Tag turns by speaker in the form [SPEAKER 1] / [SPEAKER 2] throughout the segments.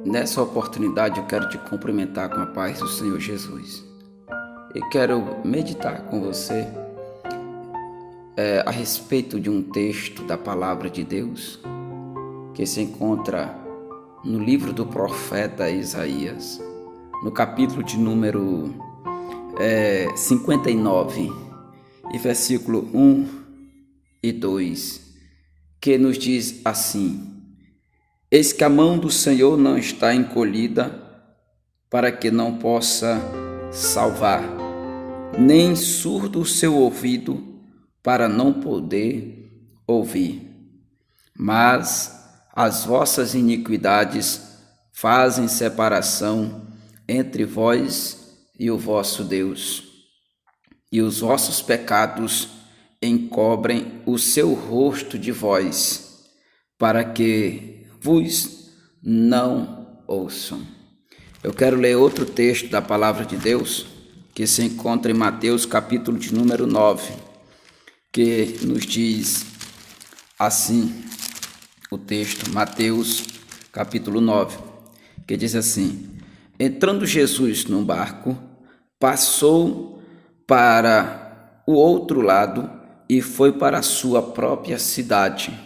[SPEAKER 1] Nessa oportunidade eu quero te cumprimentar com a paz do Senhor Jesus. E quero meditar com você a respeito de um texto da palavra de Deus que se encontra no livro do profeta Isaías, no capítulo de número 59, e versículo 1 e 2, que nos diz assim: Eis que a mão do Senhor não está encolhida para que não possa salvar, nem surdo o seu ouvido para não poder ouvir. Mas as vossas iniquidades fazem separação entre vós e o vosso Deus, e os vossos pecados encobrem o seu rosto de vós, para que vos não ouçam. Eu quero ler outro texto da palavra de Deus, que se encontra em Mateus capítulo de número 9, que nos diz assim, o texto, Mateus capítulo 9, que diz assim: Entrando Jesus num barco, passou para o outro lado e foi para a sua própria cidade.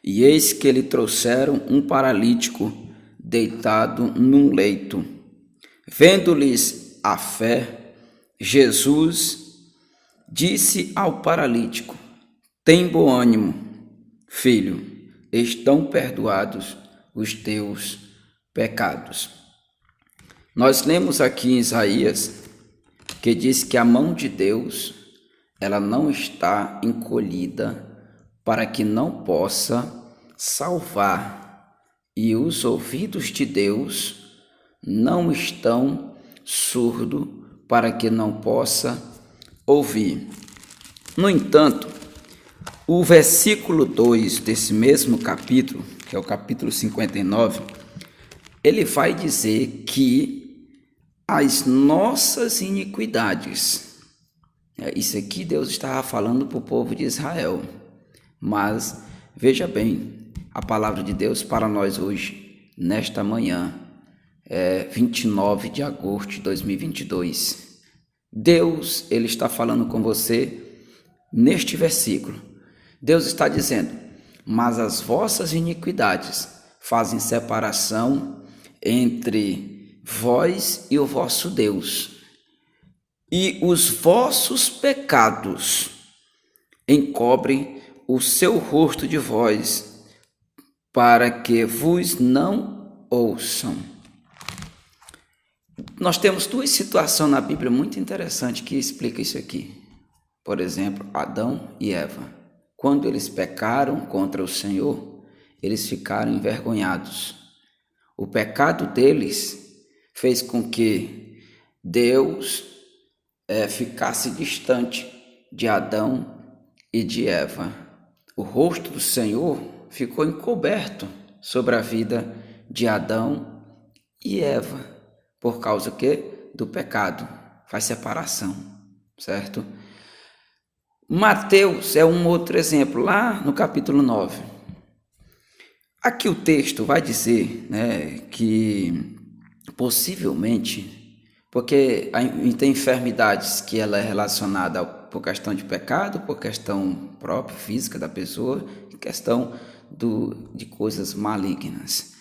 [SPEAKER 1] E eis que lhe trouxeram um paralítico deitado num leito. Vendo-lhes a fé, Jesus disse ao paralítico: Tem bom ânimo, filho, estão perdoados os teus pecados. Nós lemos aqui em Isaías que diz que a mão de Deus, ela não está encolhida para que não possa salvar, e os ouvidos de Deus não estão surdos para que não possa ouvir. No entanto, o versículo 2 desse mesmo capítulo, que é o capítulo 59, ele vai dizer que as nossas iniquidades, isso aqui Deus estava falando para o povo de Israel, mas veja bem, a palavra de Deus para nós hoje, nesta manhã, 29 de agosto de 2022. Deus, ele está falando com você neste versículo. Deus está dizendo: mas as vossas iniquidades fazem separação entre vós e o vosso Deus, e os vossos pecados encobrem o seu rosto de vós, para que vos não ouçam. Nós temos duas situações na Bíblia muito interessantes que explicam isso aqui. Por exemplo, Adão e Eva. Quando eles pecaram contra o Senhor, eles ficaram envergonhados. O pecado deles fez com que Deus ficasse distante de Adão e de Eva. O rosto do Senhor ficou encoberto sobre a vida de Adão e Eva, por causa do pecado, faz separação, certo? Mateus é um outro exemplo, lá no capítulo 9. Aqui o texto vai dizer, que possivelmente, porque tem enfermidades que ela é relacionada por questão de pecado, por questão própria, física da pessoa, e questão de coisas malignas.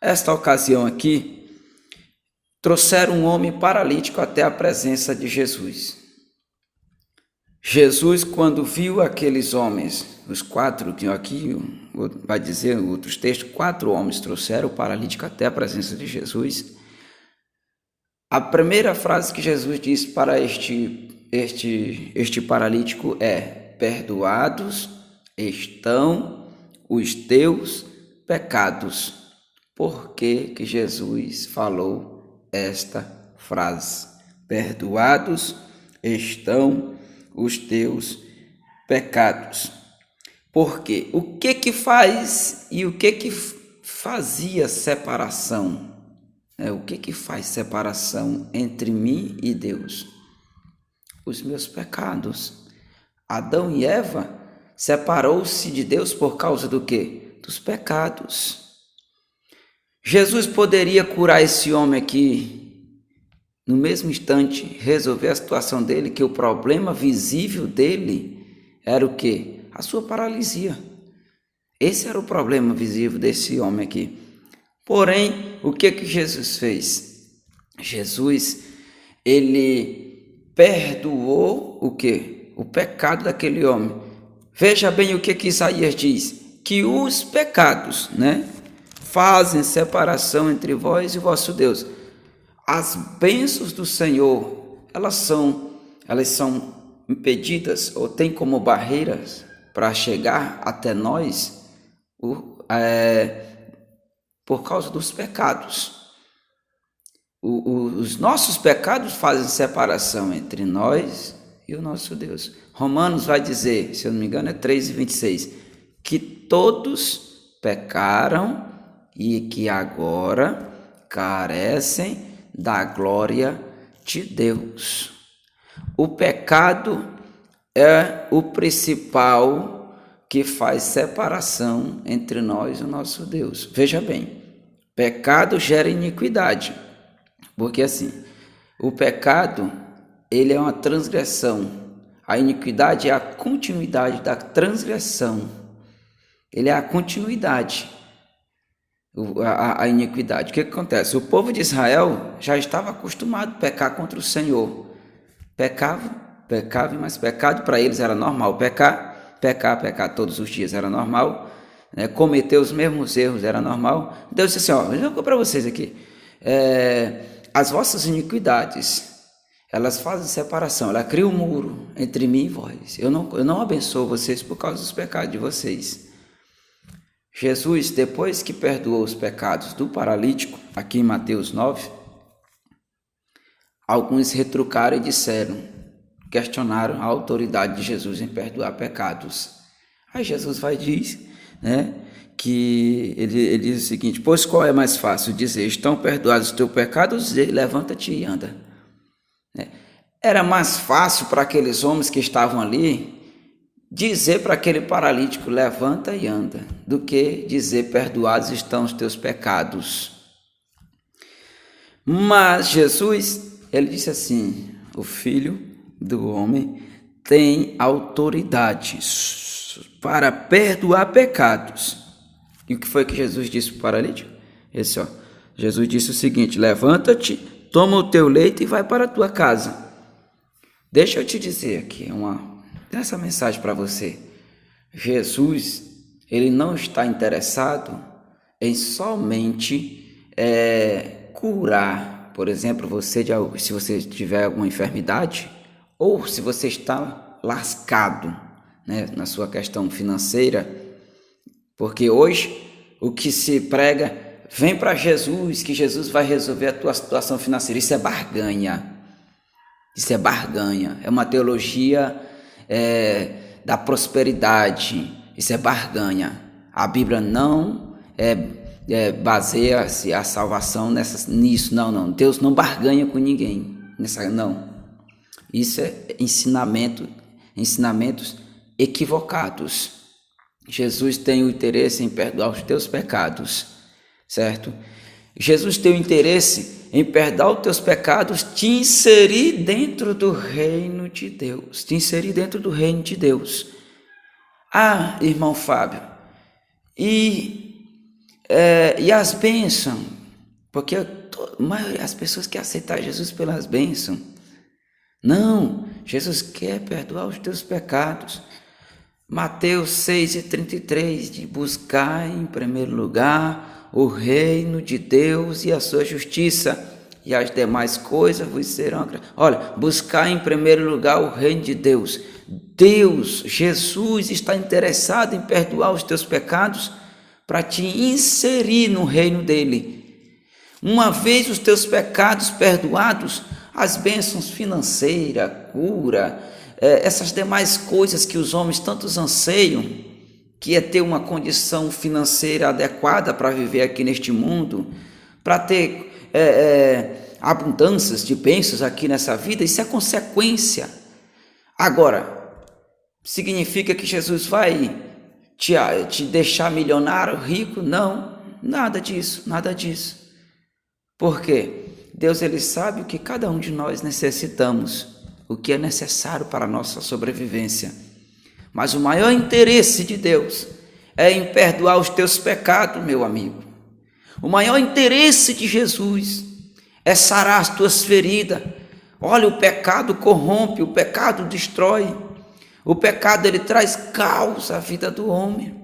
[SPEAKER 1] Esta ocasião aqui, trouxeram um homem paralítico até a presença de Jesus. Jesus, quando viu aqueles homens, os quatro, que aqui vai dizer em outros textos, 4 homens trouxeram o paralítico até a presença de Jesus. A primeira frase que Jesus disse para este paralítico é: perdoados estão os teus pecados. Por que Jesus falou esta frase? Perdoados estão os teus pecados. Porque o que faz e o que fazia separação? O que faz separação entre mim e Deus? Os meus pecados. Adão e Eva separou-se de Deus por causa do quê? Dos pecados. Jesus poderia curar esse homem aqui no mesmo instante, resolver a situação dele, que o problema visível dele era o quê? A sua paralisia. Esse era o problema visível desse homem aqui. Porém, o que Jesus fez? Jesus, ele perdoou o quê? O pecado daquele homem. Veja bem o que Isaías diz, que os pecados, fazem separação entre vós e o vosso Deus. As bênçãos do Senhor, elas são impedidas ou têm como barreiras para chegar até nós por causa dos pecados. Os nossos pecados fazem separação entre nós e o nosso Deus. Romanos vai dizer, se eu não me engano é 3:26, que todos pecaram e que agora carecem da glória de Deus. O pecado é o principal que faz separação entre nós e o nosso Deus. Veja bem, pecado gera iniquidade, porque assim, o pecado, ele é uma transgressão, a iniquidade é a continuidade da transgressão, ele é a continuidade, a iniquidade. O que acontece? O povo de Israel já estava acostumado a pecar contra o Senhor, pecava, mas pecado para eles era normal, pecar todos os dias era normal, cometer os mesmos erros era normal. Deus disse assim, eu vou para vocês aqui, as vossas iniquidades, elas fazem separação, ela cria um muro entre mim e vós, eu não abençoo vocês por causa dos pecados de vocês. Jesus, depois que perdoou os pecados do paralítico, aqui em Mateus 9, alguns retrucaram e questionaram a autoridade de Jesus em perdoar pecados. Aí Jesus vai dizer, que ele diz o seguinte, pois qual é mais fácil dizer, estão perdoados os teus pecados, dizer, levanta-te e anda. Era mais fácil para aqueles homens que estavam ali dizer para aquele paralítico, levanta e anda, do que dizer, perdoados estão os teus pecados. Mas Jesus, ele disse assim, o Filho do Homem tem autoridade para perdoar pecados. E o que foi que Jesus disse para o paralítico? Jesus disse o seguinte, levanta-te, toma o teu leito e vai para a tua casa. Deixa eu te dizer aqui essa mensagem para você. Jesus, ele não está interessado em somente curar, por exemplo, você se você tiver alguma enfermidade ou se você está lascado, na sua questão financeira, porque hoje o que se prega, vem para Jesus, que Jesus vai resolver a tua situação financeira. Isso é barganha, é uma teologia da prosperidade, isso é barganha. A Bíblia não baseia-se a salvação nisso, não. Deus não barganha com ninguém, não. Isso é ensinamentos equivocados. Jesus tem o interesse em perdoar os teus pecados, certo? Jesus tem o interesse em perdoar os teus pecados, te inserir dentro do reino de Deus, Ah, irmão Fábio, e as bênçãos, porque as pessoas querem aceitar Jesus pelas bênçãos. Não, Jesus quer perdoar os teus pecados. Mateus 6:33, de buscar em primeiro lugar o reino de Deus e a sua justiça, e as demais coisas vos serão. Olha, buscar em primeiro lugar o reino de Deus. Jesus está interessado em perdoar os teus pecados para te inserir no reino dele. Uma vez os teus pecados perdoados, as bênçãos financeiras, cura, essas demais coisas que os homens tantos anseiam, que é ter uma condição financeira adequada para viver aqui neste mundo, para ter abundâncias de bênçãos aqui nessa vida, isso é consequência. Agora, significa que Jesus vai te deixar milionário, rico? Não, nada disso, nada disso. Por quê? Deus, ele sabe o que cada um de nós necessitamos, o que é necessário para a nossa sobrevivência. Mas o maior interesse de Deus é em perdoar os teus pecados, meu amigo. O maior interesse de Jesus é sarar as tuas feridas. Olha, o pecado corrompe, o pecado destrói. O pecado, ele traz caos à vida do homem.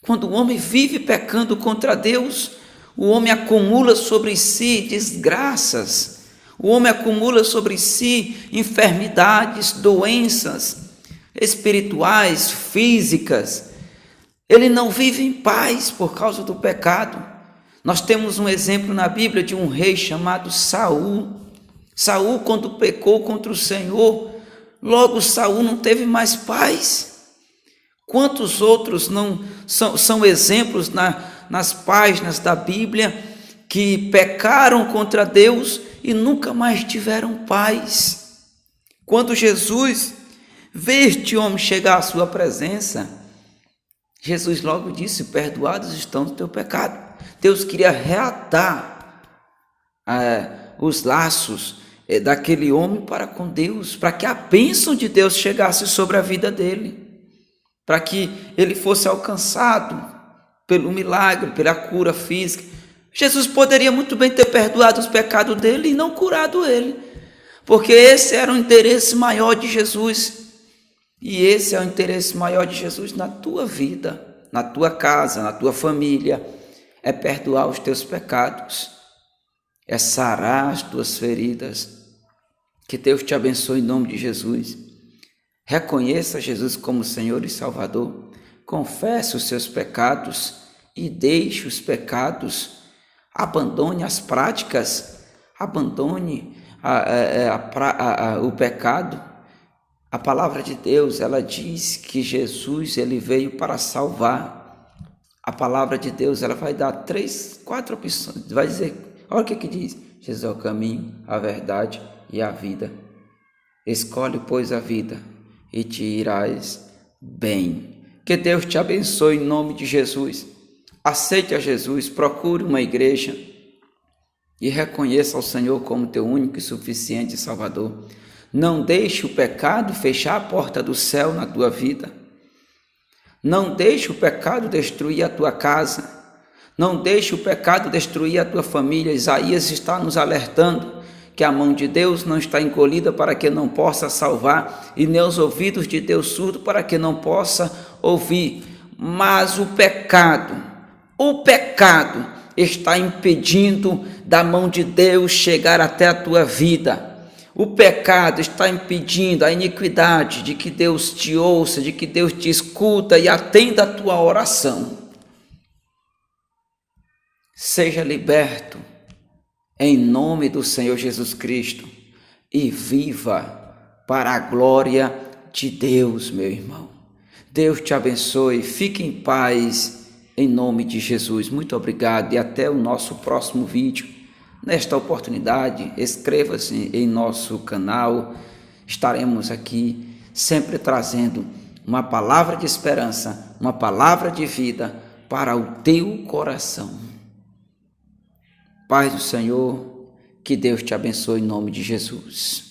[SPEAKER 1] Quando o homem vive pecando contra Deus, o homem acumula sobre si desgraças. O homem acumula sobre si enfermidades, doenças espirituais, físicas. Ele não vive em paz por causa do pecado. Nós temos um exemplo na Bíblia de um rei chamado Saul. Saul, quando pecou contra o Senhor, logo Saul não teve mais paz. Quantos outros não são exemplos nas páginas da Bíblia que pecaram contra Deus e nunca mais tiveram paz? Quando Jesus vê este homem chegar à sua presença, Jesus logo disse: perdoados estão do teu pecado. Deus queria reatar os laços daquele homem para com Deus, para que a bênção de Deus chegasse sobre a vida dele, para que ele fosse alcançado pelo milagre, pela cura física. Jesus poderia muito bem ter perdoado os pecados dele e não curado ele, porque esse era o interesse maior de Jesus. E esse é o interesse maior de Jesus na tua vida, na tua casa, na tua família. É perdoar os teus pecados, é sarar as tuas feridas. Que Deus te abençoe em nome de Jesus. Reconheça Jesus como Senhor e Salvador. Confesse os seus pecados e deixe os pecados. Abandone as práticas, abandone o pecado. A palavra de Deus, ela diz que Jesus, ele veio para salvar. A palavra de Deus, ela vai dar 3, 4 opções. Vai dizer, olha o que diz: Jesus é o caminho, a verdade e a vida. Escolhe, pois, a vida e te irás bem. Que Deus te abençoe em nome de Jesus. Aceite a Jesus, procure uma igreja e reconheça ao Senhor como teu único e suficiente Salvador. Não deixe o pecado fechar a porta do céu na tua vida. Não deixe o pecado destruir a tua casa. Não deixe o pecado destruir a tua família. Isaías está nos alertando que a mão de Deus não está encolhida para que não possa salvar, e nem os ouvidos de Deus surdos para que não possa ouvir. Mas o pecado está impedindo da mão de Deus chegar até a tua vida. O pecado está impedindo a iniquidade de que Deus te ouça, de que Deus te escuta e atenda a tua oração. Seja liberto em nome do Senhor Jesus Cristo e viva para a glória de Deus, meu irmão. Deus te abençoe, fique em paz em nome de Jesus. Muito obrigado e até o nosso próximo vídeo. Nesta oportunidade, inscreva-se em nosso canal. Estaremos aqui sempre trazendo uma palavra de esperança, uma palavra de vida para o teu coração. Paz do Senhor, que Deus te abençoe em nome de Jesus.